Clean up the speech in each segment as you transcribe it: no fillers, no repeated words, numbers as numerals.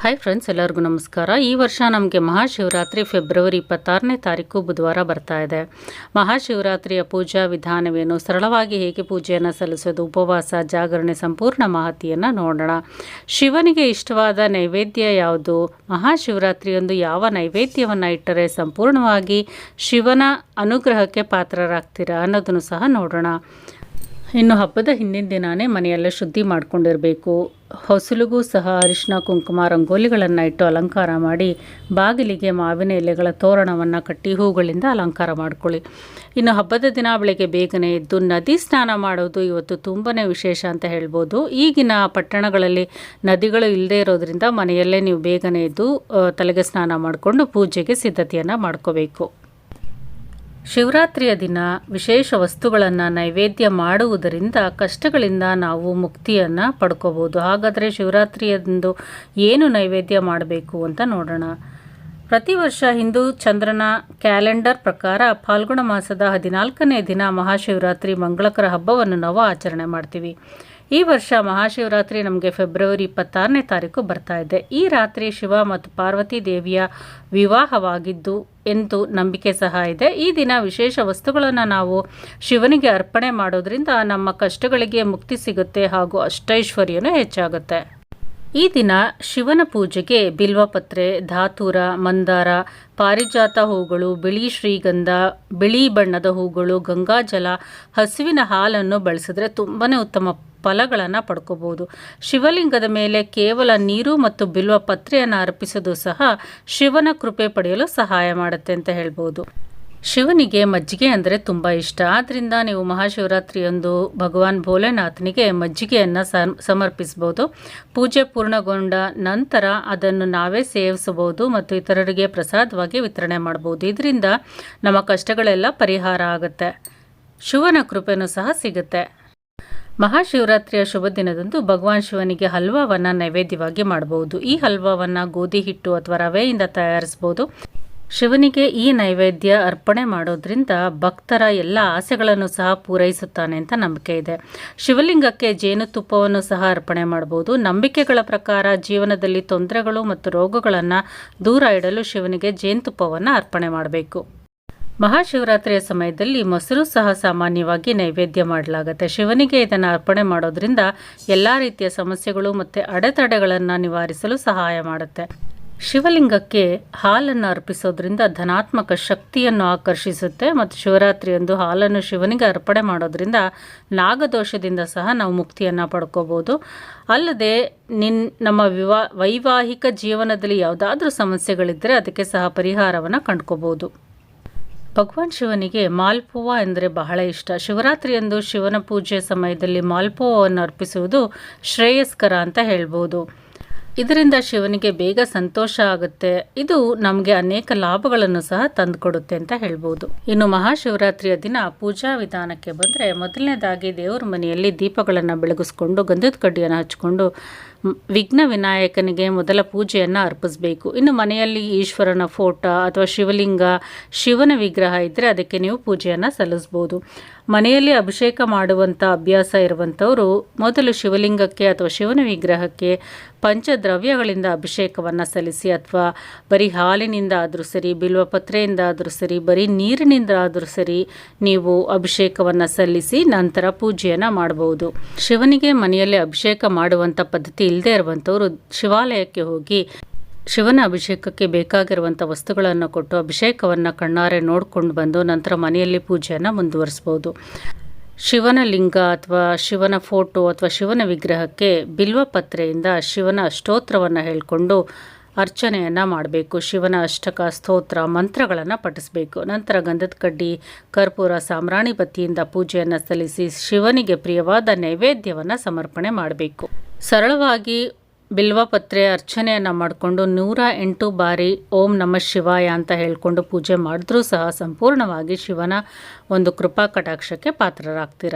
Hi friends, ಎಲ್ಲರಿಗೂ ನಮಸ್ಕಾರ. ಈ ವರ್ಷ ನಮಗೆ ಮಹಾಶಿವರಾತ್ರಿ ಫೆಬ್ರವರಿ 26ನೇ ತಾರೀಕು ಬುಧವಾರ ಬರ್ತಾ ಇದೆ. ಮಹಾಶಿವರಾತ್ರಿಯ ಪೂಜಾ ವಿಧಾನವೇನು, ಸರಳವಾಗಿ ಹೇಗೆ ಪೂಜೆಯನ್ನು ಸಲ್ಲಿಸೋದು, ಉಪವಾಸ, ಜಾಗರಣೆ, ಸಂಪೂರ್ಣ ಮಾಹಿತಿಯನ್ನು ನೋಡೋಣ. ಶಿವನಿಗೆ ಇಷ್ಟವಾದ ನೈವೇದ್ಯ ಯಾವುದು, ಮಹಾಶಿವರಾತ್ರಿಯೊಂದು ಯಾವ ನೈವೇದ್ಯವನ್ನು ಇಟ್ಟರೆ ಸಂಪೂರ್ಣವಾಗಿ ಶಿವನ ಅನುಗ್ರಹಕ್ಕೆ ಪಾತ್ರರಾಗ್ತೀರಾ ಅನ್ನೋದನ್ನು ಸಹ ನೋಡೋಣ. ಇನ್ನು ಹಬ್ಬದ ಹಿಂದಿನ ದಿನಾನೇ ಮನೆಯೆಲ್ಲ ಶುದ್ಧಿ ಮಾಡ್ಕೊಂಡಿರಬೇಕು. ಹೊಸಲಿಗೂ ಸಹ ಅರಿಶಿನ ಕುಂಕುಮ ರಂಗೋಲಿಗಳನ್ನು ಇಟ್ಟು ಅಲಂಕಾರ ಮಾಡಿ ಬಾಗಿಲಿಗೆ ಮಾವಿನ ಎಲೆಗಳ ತೋರಣವನ್ನು ಕಟ್ಟಿ ಹೂಗಳಿಂದ ಅಲಂಕಾರ ಮಾಡ್ಕೊಳ್ಳಿ. ಇನ್ನು ಹಬ್ಬದ ದಿನ ಬೆಳಗ್ಗೆ ಬೇಗನೆ ಎದ್ದು ನದಿ ಸ್ನಾನ ಮಾಡೋದು ಇವತ್ತು ತುಂಬಾ ವಿಶೇಷ ಅಂತ ಹೇಳ್ಬೋದು. ಈಗಿನ ಪಟ್ಟಣಗಳಲ್ಲಿ ನದಿಗಳು ಇಲ್ಲದೇ ಇರೋದ್ರಿಂದ ಮನೆಯಲ್ಲೇ ನೀವು ಬೇಗನೆ ಎದ್ದು ತಲೆಗೆ ಸ್ನಾನ ಮಾಡಿಕೊಂಡು ಪೂಜೆಗೆ ಸಿದ್ಧತೆಯನ್ನು ಮಾಡ್ಕೋಬೇಕು. ಶಿವರಾತ್ರಿಯ ದಿನ ವಿಶೇಷ ವಸ್ತುಗಳನ್ನು ನೈವೇದ್ಯ ಮಾಡುವುದರಿಂದ ಕಷ್ಟಗಳಿಂದ ನಾವು ಮುಕ್ತಿಯನ್ನು ಪಡ್ಕೋಬೋದು. ಹಾಗಾದರೆ ಶಿವರಾತ್ರಿಯಂದು ಏನು ನೈವೇದ್ಯ ಮಾಡಬೇಕು ಅಂತ ನೋಡೋಣ. ಪ್ರತಿ ವರ್ಷ ಹಿಂದೂ ಚಂದ್ರನ ಕ್ಯಾಲೆಂಡರ್ ಪ್ರಕಾರ ಫಾಲ್ಗುಣ ಮಾಸದ 14ನೇ ದಿನ ಮಹಾಶಿವರಾತ್ರಿ ಮಂಗಳಕರ ಹಬ್ಬವನ್ನು ನಾವು ಆಚರಣೆ ಮಾಡ್ತೀವಿ. ಈ ವರ್ಷ ಮಹಾಶಿವರಾತ್ರಿ ನಮಗೆ ಫೆಬ್ರವರಿ 26ನೇ ತಾರೀಕು ಬರ್ತಾ ಇದೆ. ಈ ರಾತ್ರಿ ಶಿವ ಮತ್ತು ಪಾರ್ವತಿ ದೇವಿಯ ವಿವಾಹವಾಗಿದ್ದು ಎಂದು ನಂಬಿಕೆ ಸಹ ಇದೆ. ಈ ದಿನ ವಿಶೇಷ ವಸ್ತುಗಳನ್ನು ನಾವು ಶಿವನಿಗೆ ಅರ್ಪಣೆ ಮಾಡೋದ್ರಿಂದ ನಮ್ಮ ಕಷ್ಟಗಳಿಗೆ ಮುಕ್ತಿ ಸಿಗುತ್ತೆ ಹಾಗೂ ಅಷ್ಟೈಶ್ವರ್ಯನೂ ಹೆಚ್ಚಾಗುತ್ತೆ. ಈ ದಿನ ಶಿವನ ಪೂಜೆಗೆ ಬಿಲ್ವಪತ್ರೆ, ಧಾತೂರ, ಮಂದಾರ, ಪಾರಿಜಾತ ಹೂಗಳು, ಬಿಳಿ ಶ್ರೀಗಂಧ, ಬಿಳಿ ಬಣ್ಣದ ಹೂಗಳು, ಗಂಗಾಜಲ, ಹಸುವಿನ ಹಾಲನ್ನು ಬಳಸಿದ್ರೆ ತುಂಬಾ ಉತ್ತಮ ಫಲಗಳನ್ನು ಪಡ್ಕೋಬಹುದು. ಶಿವಲಿಂಗದ ಮೇಲೆ ಕೇವಲ ನೀರು ಮತ್ತು ಬಿಲ್ವ ಪತ್ರೆಯನ್ನು ಅರ್ಪಿಸೋದು ಸಹ ಶಿವನ ಕೃಪೆ ಪಡೆಯಲು ಸಹಾಯ ಮಾಡುತ್ತೆ ಅಂತ ಹೇಳ್ಬೋದು. ಶಿವನಿಗೆ ಮಜ್ಜಿಗೆ ಅಂದರೆ ತುಂಬ ಇಷ್ಟ. ಆದ್ದರಿಂದ ನೀವು ಮಹಾಶಿವರಾತ್ರಿಯಂದು ಭಗವಾನ್ ಭೋಲೆನಾಥನಿಗೆ ಮಜ್ಜಿಗೆಯನ್ನು ಸಮರ್ಪಿಸಬಹುದು. ಪೂಜೆ ಪೂರ್ಣಗೊಂಡ ನಂತರ ಅದನ್ನು ನಾವೇ ಸೇವಿಸಬಹುದು ಮತ್ತು ಇತರರಿಗೆ ಪ್ರಸಾದವಾಗಿ ವಿತರಣೆ ಮಾಡಬಹುದು. ಇದರಿಂದ ನಮ್ಮ ಕಷ್ಟಗಳೆಲ್ಲ ಪರಿಹಾರ ಆಗುತ್ತೆ, ಶಿವನ ಕೃಪೆನೂ ಸಹ ಸಿಗುತ್ತೆ. ಮಹಾಶಿವರಾತ್ರಿಯ ಶುಭ ದಿನದಂದು ಭಗವಾನ್ ಶಿವನಿಗೆ ಹಲ್ವಾವನ್ನು ನೈವೇದ್ಯವಾಗಿ ಮಾಡಬಹುದು. ಈ ಹಲ್ವಾವನ್ನು ಗೋಧಿ ಹಿಟ್ಟು ಅಥವಾ ರವೆಯಿಂದ ತಯಾರಿಸಬಹುದು. ಶಿವನಿಗೆ ಈ ನೈವೇದ್ಯ ಅರ್ಪಣೆ ಮಾಡೋದ್ರಿಂದ ಭಕ್ತರ ಎಲ್ಲ ಆಸೆಗಳನ್ನು ಸಹ ಪೂರೈಸುತ್ತಾನೆ ಅಂತ ನಂಬಿಕೆ ಇದೆ. ಶಿವಲಿಂಗಕ್ಕೆ ಜೇನುತುಪ್ಪವನ್ನು ಸಹ ಅರ್ಪಣೆ ಮಾಡಬಹುದು. ನಂಬಿಕೆಗಳ ಪ್ರಕಾರ ಜೀವನದಲ್ಲಿ ತೊಂದರೆಗಳು ಮತ್ತು ರೋಗಗಳನ್ನು ದೂರ ಇಡಲು ಶಿವನಿಗೆ ಜೇನುತುಪ್ಪವನ್ನು ಅರ್ಪಣೆ ಮಾಡಬೇಕು. ಮಹಾಶಿವರಾತ್ರಿಯ ಸಮಯದಲ್ಲಿ ಮೊಸರು ಸಹ ಸಾಮಾನ್ಯವಾಗಿ ನೈವೇದ್ಯ ಮಾಡಲಾಗುತ್ತೆ. ಶಿವನಿಗೆ ಇದನ್ನು ಅರ್ಪಣೆ ಮಾಡೋದ್ರಿಂದ ಎಲ್ಲ ರೀತಿಯ ಸಮಸ್ಯೆಗಳು ಮತ್ತು ಅಡೆತಡೆಗಳನ್ನು ನಿವಾರಿಸಲು ಸಹಾಯ ಮಾಡುತ್ತೆ. ಶಿವಲಿಂಗಕ್ಕೆ ಹಾಲನ್ನು ಅರ್ಪಿಸೋದ್ರಿಂದ ಧನಾತ್ಮಕ ಶಕ್ತಿಯನ್ನು ಆಕರ್ಷಿಸುತ್ತೆ ಮತ್ತು ಶಿವರಾತ್ರಿಯಂದು ಹಾಲನ್ನು ಶಿವನಿಗೆ ಅರ್ಪಣೆ ಮಾಡೋದ್ರಿಂದ ನಾಗದೋಷದಿಂದ ಸಹ ನಾವು ಮುಕ್ತಿಯನ್ನು ಪಡ್ಕೋಬೋದು. ಅಲ್ಲದೆ ನಮ್ಮ ವೈವಾಹಿಕ ಜೀವನದಲ್ಲಿ ಯಾವುದಾದ್ರೂ ಸಮಸ್ಯೆಗಳಿದ್ದರೆ ಅದಕ್ಕೆ ಸಹ ಪರಿಹಾರವನ್ನು ಕಂಡ್ಕೋಬೋದು. ಭಗವಾನ್ ಶಿವನಿಗೆ ಮಾಲ್ಪುವ ಎಂದರೆ ಬಹಳ ಇಷ್ಟ. ಶಿವರಾತ್ರಿಯಂದು ಶಿವನ ಪೂಜೆ ಸಮಯದಲ್ಲಿ ಮಾಲ್ಪುವವನ್ನು ಅರ್ಪಿಸುವುದು ಶ್ರೇಯಸ್ಕರ ಅಂತ ಹೇಳ್ಬೋದು. ಇದರಿಂದ ಶಿವನಿಗೆ ಬೇಗ ಸಂತೋಷ ಆಗುತ್ತೆ. ಇದು ನಮಗೆ ಅನೇಕ ಲಾಭಗಳನ್ನು ಸಹ ತಂದುಕೊಡುತ್ತೆ ಅಂತ ಹೇಳ್ಬೋದು. ಇನ್ನು ಮಹಾಶಿವರಾತ್ರಿಯ ದಿನ ಪೂಜಾ ವಿಧಾನಕ್ಕೆ ಬಂದರೆ ಮೊದಲನೇದಾಗಿ ದೇವರ ಮನೆಯಲ್ಲಿ ದೀಪಗಳನ್ನು ಬೆಳಗಿಸ್ಕೊಂಡು ಗಂಧದ ಕಡ್ಡಿಯನ್ನು ಹಚ್ಕೊಂಡು ವಿಘ್ನ ವಿನಾಯಕನಿಗೆ ಮೊದಲ ಪೂಜೆಯನ್ನು ಅರ್ಪಿಸಬೇಕು. ಇನ್ನು ಮನೆಯಲ್ಲಿ ಈಶ್ವರನ ಫೋಟೋ ಅಥವಾ ಶಿವಲಿಂಗ, ಶಿವನ ವಿಗ್ರಹ ಇದ್ದರೆ ಅದಕ್ಕೆ ನೀವು ಪೂಜೆಯನ್ನು ಸಲ್ಲಿಸ್ಬೋದು. ಮನೆಯಲ್ಲಿ ಅಭಿಷೇಕ ಮಾಡುವಂಥ ಅಭ್ಯಾಸ ಇರುವಂಥವರು ಮೊದಲು ಶಿವಲಿಂಗಕ್ಕೆ ಅಥವಾ ಶಿವನ ವಿಗ್ರಹಕ್ಕೆ ಪಂಚದ್ರವ್ಯಗಳಿಂದ ಅಭಿಷೇಕವನ್ನು ಸಲ್ಲಿಸಿ, ಅಥವಾ ಬರೀ ಹಾಲಿನಿಂದ ಆದರೂ ಸರಿ, ಬಿಲ್ವಪತ್ರೆಯಿಂದ ಆದರೂ ಸರಿ, ಬರೀ ನೀರಿನಿಂದ ಆದರೂ ಸರಿ ನೀವು ಅಭಿಷೇಕವನ್ನು ಸಲ್ಲಿಸಿ ನಂತರ ಪೂಜೆಯನ್ನು ಮಾಡಬಹುದು. ಶಿವನಿಗೆ ಮನೆಯಲ್ಲಿ ಅಭಿಷೇಕ ಮಾಡುವಂಥ ಪದ್ಧತಿ ಇಲ್ಲದೆ ಇರುವಂಥವರು ಶಿವಾಲಯಕ್ಕೆ ಹೋಗಿ ಶಿವನ ಅಭಿಷೇಕಕ್ಕೆ ಬೇಕಾಗಿರುವಂಥ ವಸ್ತುಗಳನ್ನು ಕೊಟ್ಟು ಅಭಿಷೇಕವನ್ನು ಕಣ್ಣಾರೆ ನೋಡಿಕೊಂಡು ಬಂದು ನಂತರ ಮನೆಯಲ್ಲಿ ಪೂಜೆಯನ್ನು ಮುಂದುವರಿಸ್ಬೋದು. ಶಿವನ ಲಿಂಗ ಅಥವಾ ಶಿವನ ಫೋಟೋ ಅಥವಾ ಶಿವನ ವಿಗ್ರಹಕ್ಕೆ ಬಿಲ್ವಪತ್ರೆಯಿಂದ ಶಿವನ ಅಷ್ಟೋತ್ರವನ್ನು ಹೇಳಿಕೊಂಡು ಅರ್ಚನೆಯನ್ನು ಮಾಡಬೇಕು. ಶಿವನ ಅಷ್ಟಕ, ಸ್ತೋತ್ರ, ಮಂತ್ರಗಳನ್ನು ಪಠಿಸಬೇಕು. ನಂತರ ಗಂಧದ ಕಡ್ಡಿ, ಕರ್ಪೂರ, ಸಾಮ್ರಾಣಿ ಬತ್ತಿಯಿಂದ ಪೂಜೆಯನ್ನು ಸಲ್ಲಿಸಿ ಶಿವನಿಗೆ ಪ್ರಿಯವಾದ ನೈವೇದ್ಯವನ್ನು ಸಮರ್ಪಣೆ ಮಾಡಬೇಕು. ಸರಳವಾಗಿ ಬಿಲ್ವಪತ್ರೆ ಅರ್ಚನೆಯನ್ನು ಮಾಡಿಕೊಂಡು 108 ಬಾರಿ ಓಂ ನಮಃ ಶಿವಾಯ ಅಂತ ಹೇಳಿಕೊಂಡು ಪೂಜೆ ಮಾಡಿದ್ರೂ ಸಹ ಸಂಪೂರ್ಣವಾಗಿ ಶಿವನ ಒಂದು ಕೃಪಾ ಕಟಾಕ್ಷಕ್ಕೆ ಪಾತ್ರರಾಗ್ತೀರ.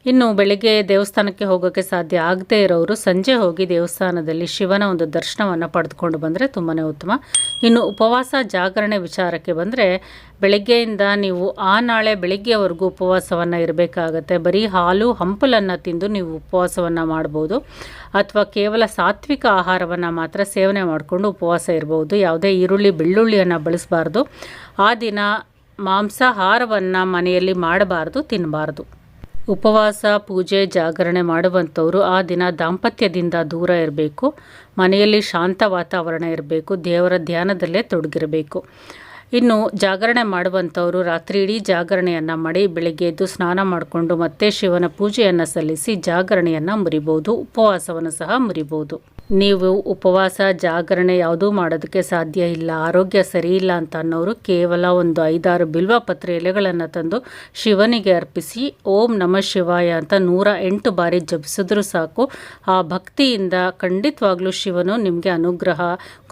ಇನ್ನು ಬೆಳಿಗ್ಗೆ ದೇವಸ್ಥಾನಕ್ಕೆ ಹೋಗೋಕ್ಕೆ ಸಾಧ್ಯ ಆಗದೇ ಇರೋರು ಸಂಜೆ ಹೋಗಿ ದೇವಸ್ಥಾನದಲ್ಲಿ ಶಿವನ ಒಂದು ದರ್ಶನವನ್ನು ಪಡೆದುಕೊಂಡು ಬಂದರೆ ತುಂಬಾ ಉತ್ತಮ. ಇನ್ನು ಉಪವಾಸ ಜಾಗರಣೆ ವಿಚಾರಕ್ಕೆ ಬಂದರೆ ಬೆಳಗ್ಗೆಯಿಂದ ನೀವು ಆ ನಾಳೆ ಬೆಳಿಗ್ಗೆವರೆಗೂ ಉಪವಾಸವನ್ನು ಇರಬೇಕಾಗತ್ತೆ. ಬರೀ ಹಾಲು ಹಂಪಲನ್ನು ತಿಂದು ನೀವು ಉಪವಾಸವನ್ನು ಮಾಡ್ಬೋದು, ಅಥವಾ ಕೇವಲ ಸಾತ್ವಿಕ ಆಹಾರವನ್ನು ಮಾತ್ರ ಸೇವನೆ ಮಾಡಿಕೊಂಡು ಉಪವಾಸ ಇರ್ಬೋದು. ಯಾವುದೇ ಈರುಳ್ಳಿ ಬೆಳ್ಳುಳ್ಳಿಯನ್ನು ಬಳಸಬಾರ್ದು. ಆ ದಿನ ಮಾಂಸಾಹಾರವನ್ನು ಮನೆಯಲ್ಲಿ ಮಾಡಬಾರ್ದು, ತಿನ್ನಬಾರ್ದು. ಉಪವಾಸ ಪೂಜೆ ಜಾಗರಣೆ ಮಾಡುವಂಥವರು ಆ ದಿನ ದಾಂಪತ್ಯದಿಂದ ದೂರ ಇರಬೇಕು, ಮನೆಯಲ್ಲಿ ಶಾಂತ ವಾತಾವರಣ ಇರಬೇಕು, ದೇವರ ಧ್ಯಾನದಲ್ಲೇ ತೊಡಗಿರಬೇಕು. ಇನ್ನು ಜಾಗರಣೆ ಮಾಡುವಂಥವರು ರಾತ್ರಿ ಇಡೀ ಜಾಗರಣೆಯನ್ನು ಮಾಡಿ ಬೆಳಗ್ಗೆ ಎದ್ದು ಸ್ನಾನ ಮಾಡಿಕೊಂಡು ಮತ್ತೆ ಶಿವನ ಪೂಜೆಯನ್ನು ಸಲ್ಲಿಸಿ ಜಾಗರಣೆಯನ್ನು ಮುರಿಬೋದು, ಉಪವಾಸವನ್ನು ಸಹ ಮುರಿಬೋದು. ನೀವು ಉಪವಾಸ ಜಾಗರಣೆ ಯಾವುದೂ ಮಾಡೋದಕ್ಕೆ ಸಾಧ್ಯ ಇಲ್ಲ, ಆರೋಗ್ಯ ಸರಿ ಇಲ್ಲ ಅಂತ ಅನ್ನೋರು ಕೇವಲ ಒಂದು 5-6 ಬಿಲ್ವಪತ್ರೆ ಎಲೆಗಳನ್ನು ತಂದು ಶಿವನಿಗೆ ಅರ್ಪಿಸಿ ಓಂ ನಮಃ ಶಿವಾಯ ಅಂತ 108 ಬಾರಿ ಜಪಿಸಿದ್ರೂ ಸಾಕು. ಆ ಭಕ್ತಿಯಿಂದ ಖಂಡಿತವಾಗ್ಲೂ ಶಿವನು ನಿಮಗೆ ಅನುಗ್ರಹ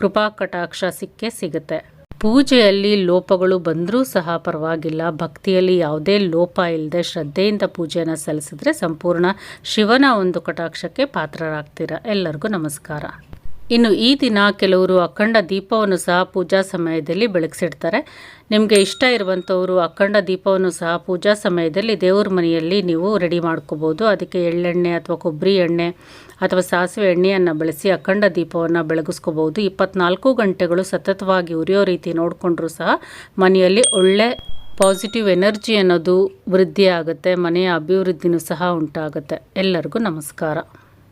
ಕೃಪಾ ಕಟಾಕ್ಷ ಸಿಕ್ಕೇ ಸಿಗುತ್ತೆ. ಪೂಜೆಯಲ್ಲಿ ಲೋಪಗಳು ಬಂದರೂ ಸಹ ಪರವಾಗಿಲ್ಲ, ಭಕ್ತಿಯಲ್ಲಿ ಯಾವುದೇ ಲೋಪ ಇಲ್ಲದೆ ಶ್ರದ್ಧೆಯಿಂದ ಪೂಜೆಯನ್ನು ಸಲ್ಲಿಸಿದ್ರೆ ಸಂಪೂರ್ಣ ಶಿವನ ಒಂದು ಕಟಾಕ್ಷಕ್ಕೆ ಪಾತ್ರರಾಗ್ತೀರ. ಎಲ್ಲರಿಗೂ ನಮಸ್ಕಾರ. ಇನ್ನು ಈ ದಿನ ಕೆಲವರು ಅಖಂಡ ದೀಪವನ್ನು ಸಹ ಪೂಜಾ ಸಮಯದಲ್ಲಿ ಬೆಳಗಿಸಿಡ್ತಾರೆ. ನಿಮಗೆ ಇಷ್ಟ ಇರುವಂಥವರು ಅಖಂಡ ದೀಪವನ್ನು ಸಹ ಪೂಜಾ ಸಮಯದಲ್ಲಿ ದೇವ್ರ ಮನೆಯಲ್ಲಿ ನೀವು ರೆಡಿ ಮಾಡ್ಕೋಬೋದು. ಅದಕ್ಕೆ ಎಳ್ಳೆಣ್ಣೆ ಅಥವಾ ಕೊಬ್ಬರಿ ಎಣ್ಣೆ ಅಥವಾ ಸಾಸಿವೆ ಎಣ್ಣೆಯನ್ನು ಬಳಸಿ ಅಖಂಡ ದೀಪವನ್ನು ಬೆಳಗಿಸ್ಕೋಬೋದು. 24 ಗಂಟೆಗಳು ಸತತವಾಗಿ ಉರಿಯೋ ರೀತಿ ನೋಡಿಕೊಂಡ್ರೂ ಸಹ ಮನೆಯಲ್ಲಿ ಒಳ್ಳೆ ಪಾಸಿಟಿವ್ ಎನರ್ಜಿ ಅನ್ನೋದು ವೃದ್ಧಿ ಆಗುತ್ತೆ, ಮನೆಯ ಅಭಿವೃದ್ಧಿನೂ ಸಹ ಉಂಟಾಗುತ್ತೆ. ಎಲ್ಲರಿಗೂ ನಮಸ್ಕಾರ.